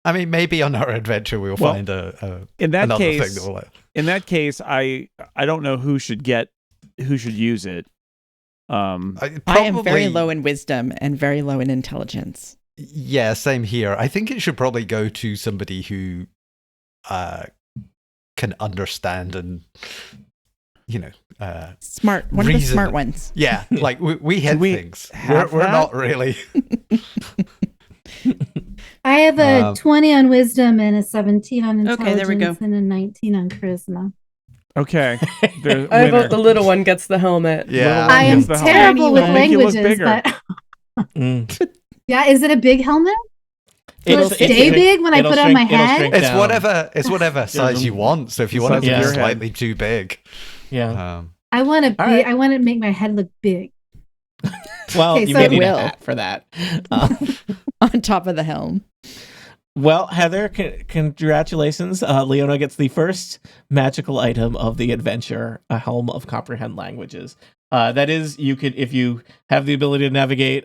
S7: I mean, maybe on our adventure we'll
S3: Well,
S7: find
S3: In that
S7: another
S3: case,
S7: thing that will let.
S3: in that case, I don't know who should use it.
S6: I am very low in wisdom and very low in intelligence.
S7: Yeah, same here. I think it should probably go to somebody who can understand and,
S6: Smart. One of the
S7: reason.
S6: smart ones.
S7: Yeah, like we hit
S3: we
S7: things.
S3: have
S7: We're
S3: that?
S7: not really.
S4: I have a
S7: Um,
S4: 20 on wisdom and a 17 on intelligence
S8: Okay, there we go.
S4: and a 19 on charisma.
S3: Okay. The
S5: I
S3: winner.
S5: vote the little one gets the helmet.
S7: Yeah.
S4: I am
S3: Yes, the helmet.
S4: terrible with
S3: It'll make you look
S4: languages,
S3: bigger.
S4: but
S2: Mm.
S4: yeah, is it a big helmet? Will
S2: It'll-
S4: it stay big when I
S2: it'll
S4: put it on my
S2: shrink- it'll
S4: head?
S2: shrink
S7: It's
S2: down.
S7: whatever size you want. So if you want it
S3: size
S7: to
S2: of
S7: be
S2: your head.
S7: slightly too big,
S2: Yeah.
S4: I want to.
S2: All right.
S4: I want to make my head look big.
S2: Well,
S4: Okay,
S2: you
S4: so
S2: may
S4: it
S2: need a
S6: will.
S2: hat for that.
S6: On top of the helm.
S2: Well, Heather, congratulations. Leona gets the first magical item of the adventure, a helm of comprehend languages. That is, you could, if you have the ability to navigate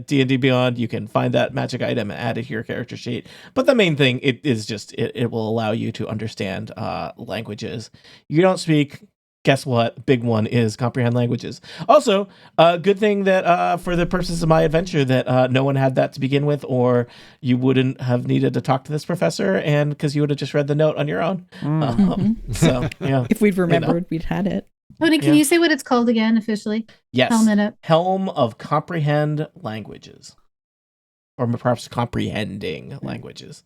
S2: D&D Beyond, you can find that magic item and add it to your character sheet. But the main thing, it is just, it will allow you to understand languages. You don't speak. Guess what? Big one is comprehend languages. Also, good thing that for the purposes of my adventure that no one had that to begin with, or you wouldn't have needed to talk to this professor, and because you would have just read the note on your own. So yeah,
S6: If we'd remembered, we'd had it.
S4: Tony, can
S2: Yeah.
S4: you say what it's called again officially?
S2: yes,
S4: Helmet up.
S2: helm of comprehend languages, or perhaps comprehending languages.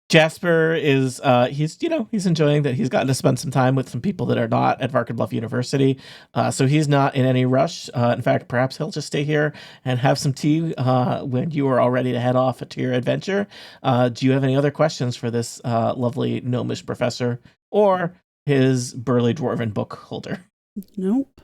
S2: Jasper is he's enjoying that he's gotten to spend some time with some people that are not at Varkin Bluff University, so he's not in any rush. In fact, perhaps he'll just stay here and have some tea when you are all ready to head off to your adventure. Do you have any other questions for this lovely gnomish professor or his burly dwarven book holder?
S8: Nope.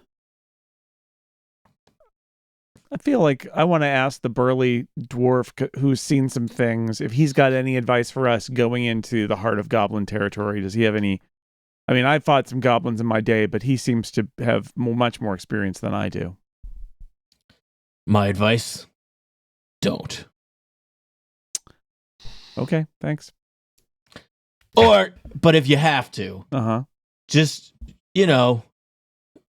S3: I feel like I want to ask the burly dwarf who's seen some things if he's got any advice for us going into the heart of goblin territory. Does he have any? I mean, I fought some goblins in my day, but he seems to have much more experience than I do.
S2: My advice: don't.
S3: Okay, thanks.
S2: But if you have to,
S3: Uh-huh.
S2: just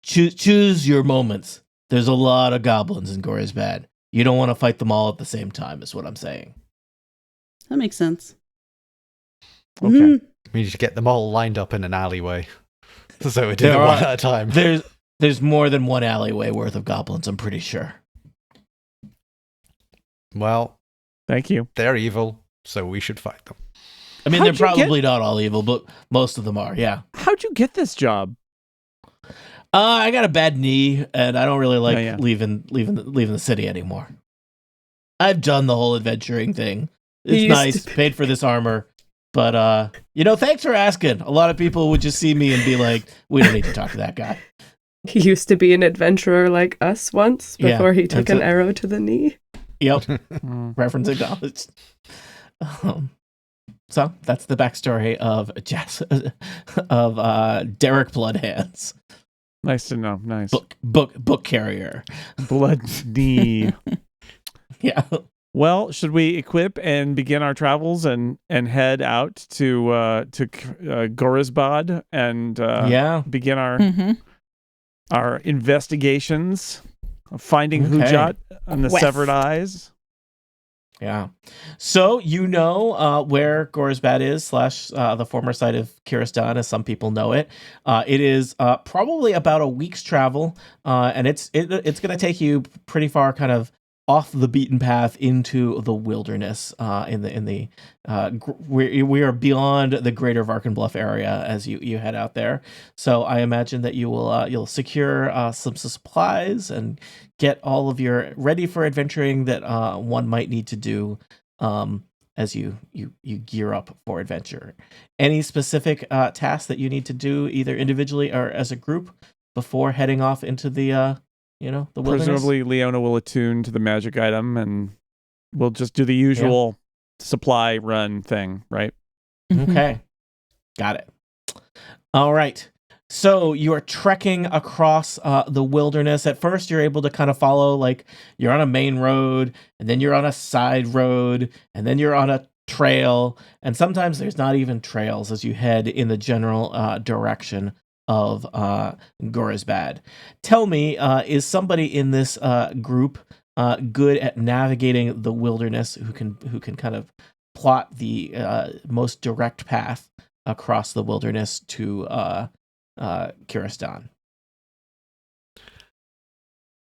S2: choose your moments. There's a lot of goblins in Gorisbad. You don't want to fight them all at the same time, is what I'm saying.
S8: That makes sense.
S3: Okay.
S8: Mhm.
S7: we need to get them all lined up in an alleyway, so we do
S2: There
S7: it one
S2: are-
S7: at a time.
S2: There's more than one alleyway worth of goblins, I'm pretty sure.
S7: Well,
S3: Thank you.
S7: they're evil, so we should fight them.
S2: I mean,
S3: How'd
S2: they're
S3: you get-
S2: probably not all evil, but most of them are, yeah.
S3: How'd you get this job?
S2: I got a bad knee, and I don't really like
S3: Yeah.
S2: leaving the city anymore. I've done the whole adventuring thing.
S5: He
S2: It's
S5: used
S2: nice,
S5: to be-
S2: paid for this armor, but thanks for asking. A lot of people would just see me and be like, "We don't need to talk to that guy."
S5: He used to be an adventurer like us once
S2: Yeah,
S5: before he took
S2: that's
S5: an
S2: it.
S5: arrow to the knee.
S2: Yep,
S3: Mm.
S2: reference acknowledged. So that's the backstory of Derek Bloodhands,
S3: Nice to know. Nice.
S2: book carrier.
S3: Blood knee.
S2: Yeah.
S3: Well, should we equip and begin our travels and head out to Gorisbad and
S2: Yeah.
S3: begin our
S6: Mm-hmm.
S3: our investigations of finding
S2: Okay.
S3: Hujat and the
S6: Quest.
S3: severed eyes?
S2: Yeah. So where Gorisbad is / the former site of Kiristan, as some people know it. It is probably about a week's travel, and it's going to take you pretty far, kind of off the beaten path into the wilderness. We are beyond the greater Varkenbluff area as you head out there. So I imagine that you'll secure some supplies and get all of your ready for adventuring that one might need to do as you gear up for adventure. Any specific tasks that you need to do either individually or as a group before heading off into the the wilderness?
S3: Presumably, Leona will attune to the magic item, and we'll just do the usual supply run thing, right?
S2: Okay. Got it. All right. So you are trekking across the wilderness. At first, you're able to kind of follow, like, you're on a main road, and then you're on a side road, and then you're on a trail. And sometimes there's not even trails as you head in the general direction of Gorisbad. Tell me, is somebody in this group good at navigating the wilderness who can kind of plot the most direct path across the wilderness to Kiristan?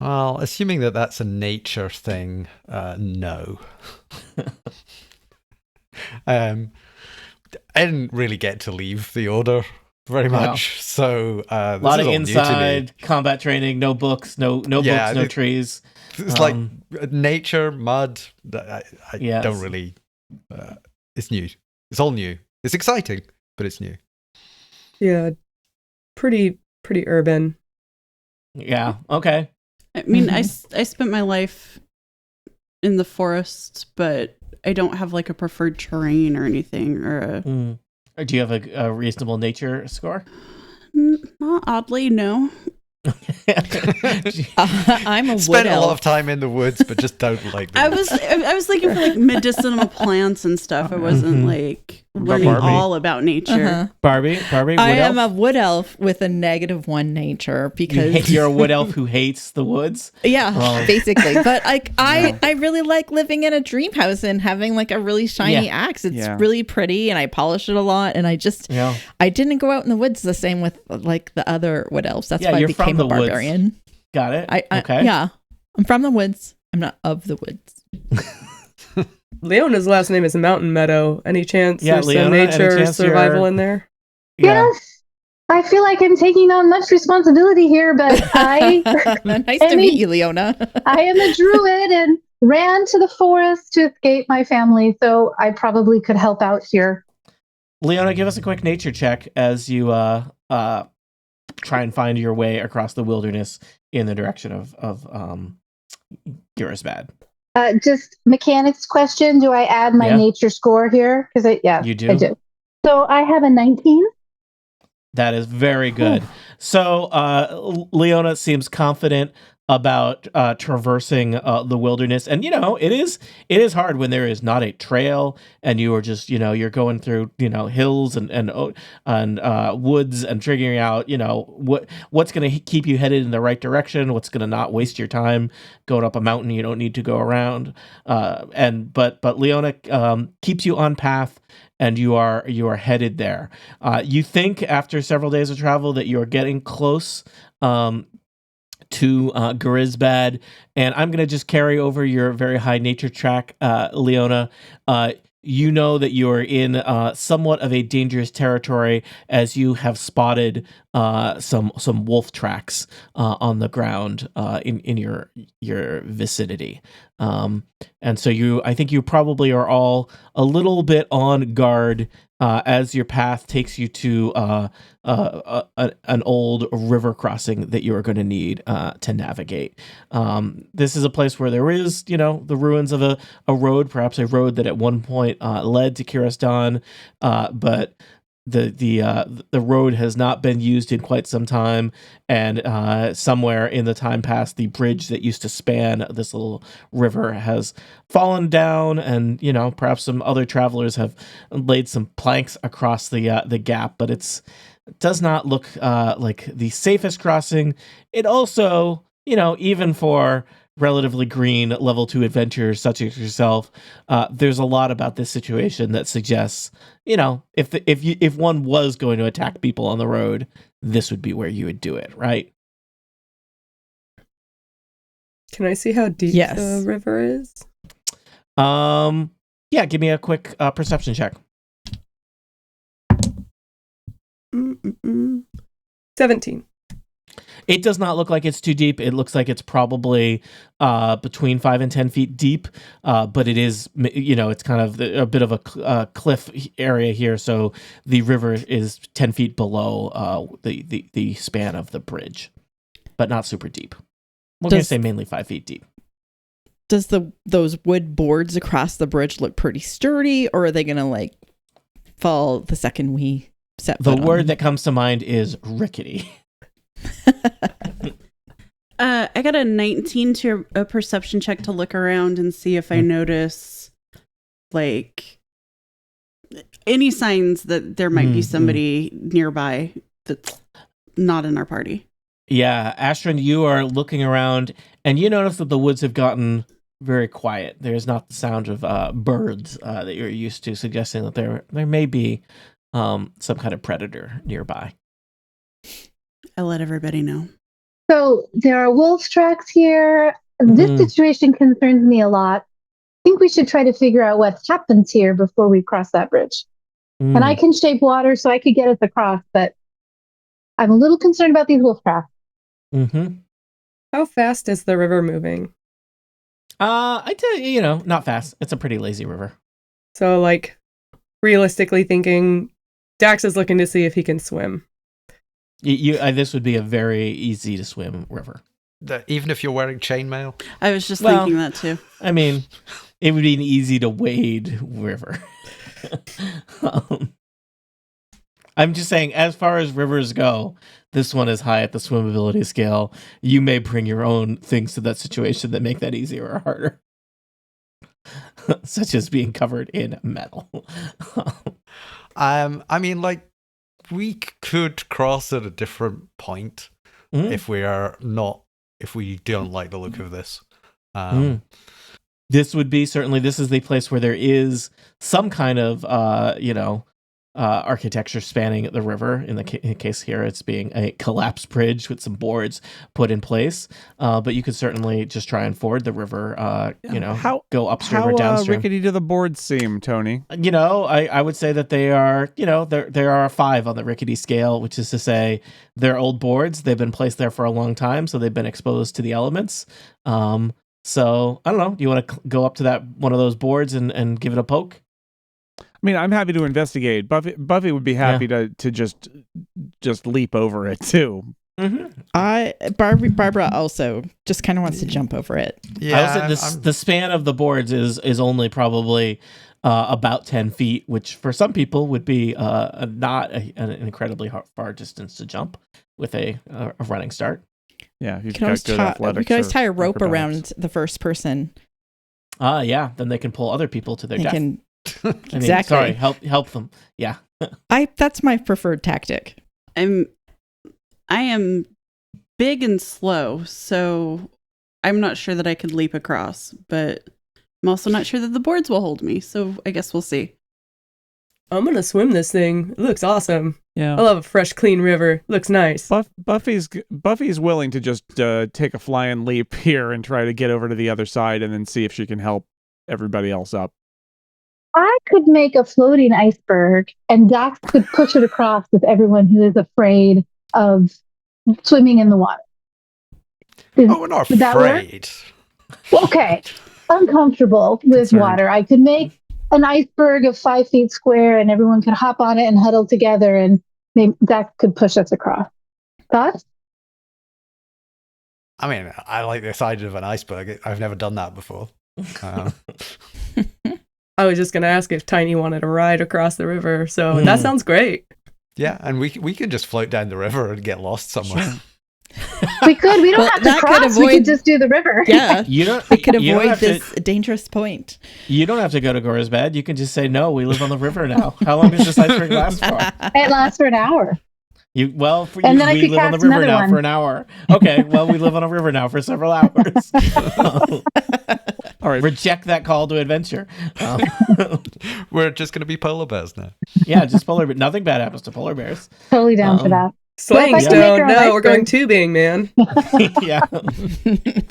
S7: Well, assuming that that's a nature thing, no. I didn't really get to leave the order very much, so
S2: a lot of inside combat training, no books, no books, no trees.
S7: It's like nature, mud. I don't really. It's new. It's all new. It's exciting, but it's new.
S5: Yeah, pretty urban.
S2: Yeah. Okay.
S8: I mean, I spent my life in the forest, but I don't have like a preferred terrain or anything, or a.
S2: Or do you have a reasonable nature score?
S8: Not oddly, no.
S6: I'm a
S7: spend
S6: wood
S7: a lot
S6: elf.
S7: of time in the woods, but just don't like them.
S8: I was looking for like medicinal plants and stuff. I wasn't like learning
S3: Barbie?
S8: all about nature.
S6: Uh-huh.
S2: Barbie, wood
S6: I
S2: elf?
S6: am a wood elf with a -1 nature because
S2: You're a wood elf who hates the woods.
S6: yeah,
S2: Well.
S6: basically. But I really like living in a dream house and having like a really shiny axe. It's really pretty, and I polish it a lot. And I didn't go out in the woods the same with like the other wood elves. That's why I became a barbarian.
S2: Woods. Got it.
S6: Okay. Yeah, I'm from the woods. I'm not of the woods.
S5: Leona's last name is Mountain Meadow. Any chance there's
S2: Leona,
S5: some nature survival in there?
S2: Yeah.
S9: Yes. I feel like I'm taking on much responsibility here, but
S6: nice to meet you, Leona.
S9: I am a druid and ran to the forest to escape my family, so I probably could help out here.
S2: Leona, give us a quick nature check as you try and find your way across the wilderness in the direction of Gorisbad.
S9: Just mechanics question. Do I add my nature score here? Because
S2: you do.
S9: I do. So I have a 19.
S2: That is very good. So Leona seems confident about traversing the wilderness, and it is hard when there is not a trail and you are just you're going through hills and woods and figuring out what's going to keep you headed in the right direction, what's going to not waste your time going up a mountain you don't need to go around, but Leona keeps you on path. And you are headed there. You think after several days of travel that you are getting close to Gorisbad, and I'm going to just carry over your very high nature track, Leona. You know that you are in somewhat of a dangerous territory as you have spotted some wolf tracks on the ground in your vicinity. And so I think you probably are all a little bit on guard as your path takes you to an old river crossing that you are going to need to navigate. This is a place where there is, the ruins of a road, perhaps a road that at one point led to Kiristan, but the road has not been used in quite some time, and somewhere in the time past, the bridge that used to span this little river has fallen down, and perhaps some other travelers have laid some planks across the gap, but it does not look like the safest crossing. It also, even for relatively green level 2 adventurers such as yourself, there's a lot about this situation that suggests, if one was going to attack people on the road, this would be where you would do it, right?
S5: Can I see how deep
S6: Yes.
S5: the river is?
S2: Yeah, give me a quick perception check.
S5: 17.
S2: It does not look like it's too deep. It looks like it's probably between 5 and 10 feet deep, but it is, it's kind of a bit of a cliff area here, so the river is 10 feet below the span of the bridge, but not super deep. We're going to say mainly 5 feet deep.
S6: Does those wood boards across the bridge look pretty sturdy, or are they going to fall the second we set foot
S2: The
S6: on
S2: word
S6: them?
S2: that comes to mind is rickety.
S8: I got a 19 to a perception check to look around and see if I notice any signs that there might be somebody nearby that's not in our party.
S2: Yeah, Astrid, you are looking around, and you notice that the woods have gotten very quiet. There's not the sound of birds that you're used to, suggesting that there may be some kind of predator nearby.
S8: I let everybody know.
S9: So there are wolf tracks here. This situation concerns me a lot. I think we should try to figure out what happens here before we cross that bridge. And I can shape water so I could get us across, but I'm a little concerned about these wolf tracks.
S2: Mm-hmm.
S5: How fast is the river moving?
S2: I'd say, not fast. It's a pretty lazy river.
S5: So, realistically thinking, Dax is looking to see if he can swim.
S2: This would be a very easy to swim river.
S7: Even if you're wearing chainmail?
S8: I was just thinking that too.
S2: I mean, it would be an easy to wade river. I'm just saying, as far as rivers go, this one is high at the swimmability scale. You may bring your own things to that situation that make that easier or harder. Such as being covered in metal.
S7: We could cross at a different point if we don't like the look of this.
S2: This would be this is the place where there is some kind of architecture spanning the river. In the case here, it's being a collapsed bridge with some boards put in place. But you could certainly just try and ford the river. Go upstream or downstream.
S3: How rickety do the boards seem, Tony?
S2: I would say that they are. There are a 5 on the rickety scale, which is to say they're old boards. They've been placed there for a long time, so they've been exposed to the elements. So I don't know. Do you want to go up to that one of those boards and give it a poke?
S3: I mean, I'm happy to investigate. Buffy would be happy to just leap over it too.
S6: Mm-hmm. Barbara also just kind of wants to jump over it.
S2: Yeah, I would say the span of the boards is only probably about 10 feet, which for some people would be not an incredibly far distance to jump with a running start.
S3: Yeah,
S6: you can always tie a rope around the first person.
S2: Yeah, then they can pull other people to their death.
S6: Exactly.
S2: Help them. Yeah.
S6: That's my preferred tactic.
S8: I am big and slow, so I'm not sure that I could leap across, but I'm also not sure that the boards will hold me, so I guess we'll see.
S5: I'm gonna swim this thing. It looks awesome.
S3: Yeah.
S5: I love a fresh, clean river. It looks nice.
S3: Buffy's willing to just take a flying leap here and try to get over to the other side and then see if she can help everybody else up.
S9: I could make a floating iceberg, and Dax could push it across with everyone who is afraid of swimming in the water.
S7: We're not afraid.
S9: Okay. Uncomfortable with water. I could make an iceberg of 5 feet square, and everyone could hop on it and huddle together, and maybe Dax could push us across. Thoughts?
S7: I mean, I like this idea of an iceberg. I've never done that before.
S5: I was just going to ask if Tiny wanted to ride across the river, so that sounds great.
S7: Yeah, and we can just float down the river and get lost somewhere.
S3: Sure.
S9: We could. We don't have to cross. We could just do the river.
S6: Yeah,
S2: we
S6: could avoid this dangerous point.
S2: You don't have to go to Gorsbad. You can just say, no, we live on the river now. How long does this iceberg last for?
S9: It lasts for an hour. And then I
S2: we
S9: could
S2: live on the
S9: cast
S2: river
S9: another
S2: now
S9: one.
S2: for an hour. Okay, well, we live on a river now for several hours.
S3: All right.
S2: Reject that call to adventure.
S7: We're just going to be polar bears now.
S2: Yeah, just polar bears. Nothing bad happens to polar bears.
S9: Totally down for that.
S5: Sling
S9: Well, if I can make
S5: stone.
S9: her an
S5: No, we're going
S9: iceberg-
S5: tubing, man.
S2: Yeah.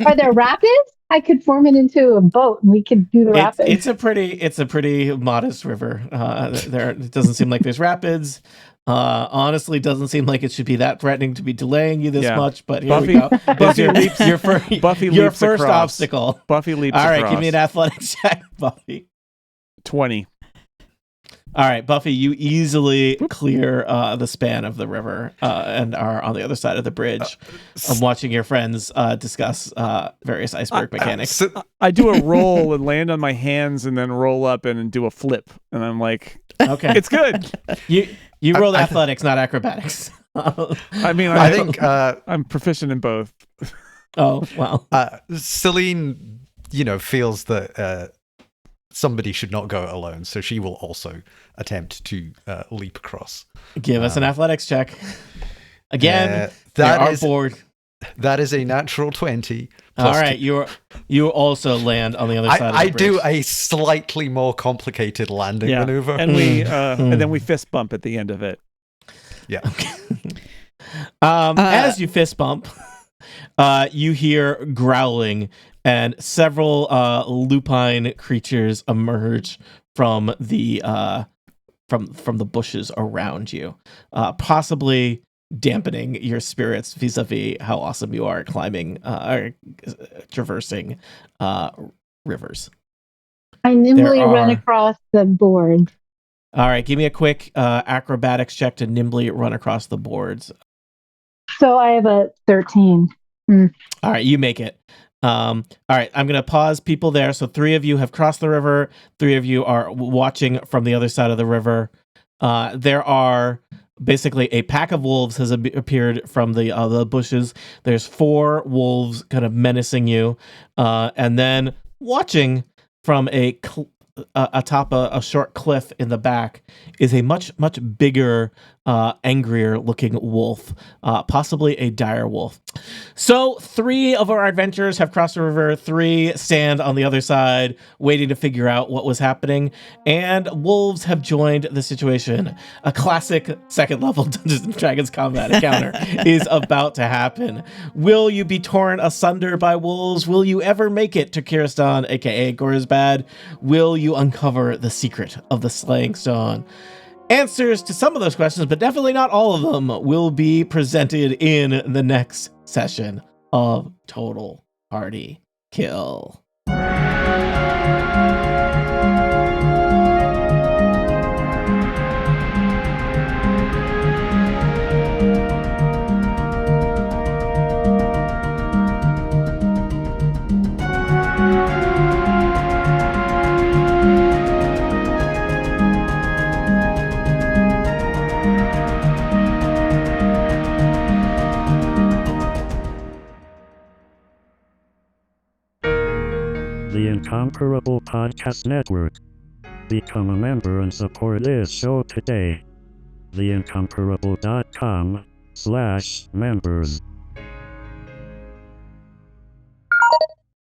S9: Are there rapids? I could form it into a boat and we could do the rapids.
S2: It's a pretty modest river. It doesn't seem like there's rapids. Honestly, doesn't seem like it should be that threatening to be delaying you this
S3: Yeah.
S2: much. But here
S3: Buffy-
S2: we go.
S3: Buffy leaps-
S2: your
S3: Buffy leaps
S2: first
S3: across.
S2: obstacle.
S3: Buffy leaps
S2: All right,
S3: across.
S2: give me an athletics check, Buffy.
S3: 20.
S2: All right, Buffy, you easily clear the span of the river and are on the other side of the bridge. I'm watching your friends discuss various iceberg mechanics.
S3: I do a roll and land on my hands and then roll up and do a flip. And I'm like,
S2: Okay,
S3: it's good.
S2: You rolled athletics, not acrobatics.
S3: I mean,
S7: I think
S3: I'm proficient in both.
S2: Oh, well.
S7: Celine, feels that somebody should not go it alone, so she will also attempt to leap across.
S2: Give us an athletics check. Again,
S7: that is
S2: bored.
S7: That is a natural 20.
S2: All right, you also land on the other side of the
S7: I
S2: bridge.
S7: do a slightly more complicated landing maneuver.
S3: And we and then we fist bump at the end of it.
S7: Yeah.
S2: As you fist bump, you hear growling, and several lupine creatures emerge from the from the bushes around you, possibly dampening your spirits vis-a-vis how awesome you are at climbing or traversing rivers.
S9: I nimbly run across the board.
S2: All right, give me a quick acrobatics check to nimbly run across the boards.
S9: So I have a 13.
S2: All right, you make it. All right, I'm going to pause people there. So 3 of you have crossed the river. 3 of you are watching from the other side of the river. There are basically a pack of wolves has appeared from the bushes. There's 4 wolves kind of menacing you. And then watching from atop a short cliff in the back is a much bigger, angrier looking wolf, possibly a dire wolf. So 3 of our adventurers have crossed the river. 3 stand on the other side waiting to figure out what was happening, and wolves have joined the situation. A classic second level Dungeons and Dragons combat encounter is about to happen. Will you be torn asunder by wolves? Will you ever make it to Kiristan, aka Gorizbad? Will you uncover the secret of the Slaying Stone? Answers to some of those questions, but definitely not all of them, will be presented in the next session of Total Party Kill.
S10: The Incomparable Podcast Network. Become a member and support this show today. theincomparable.com/members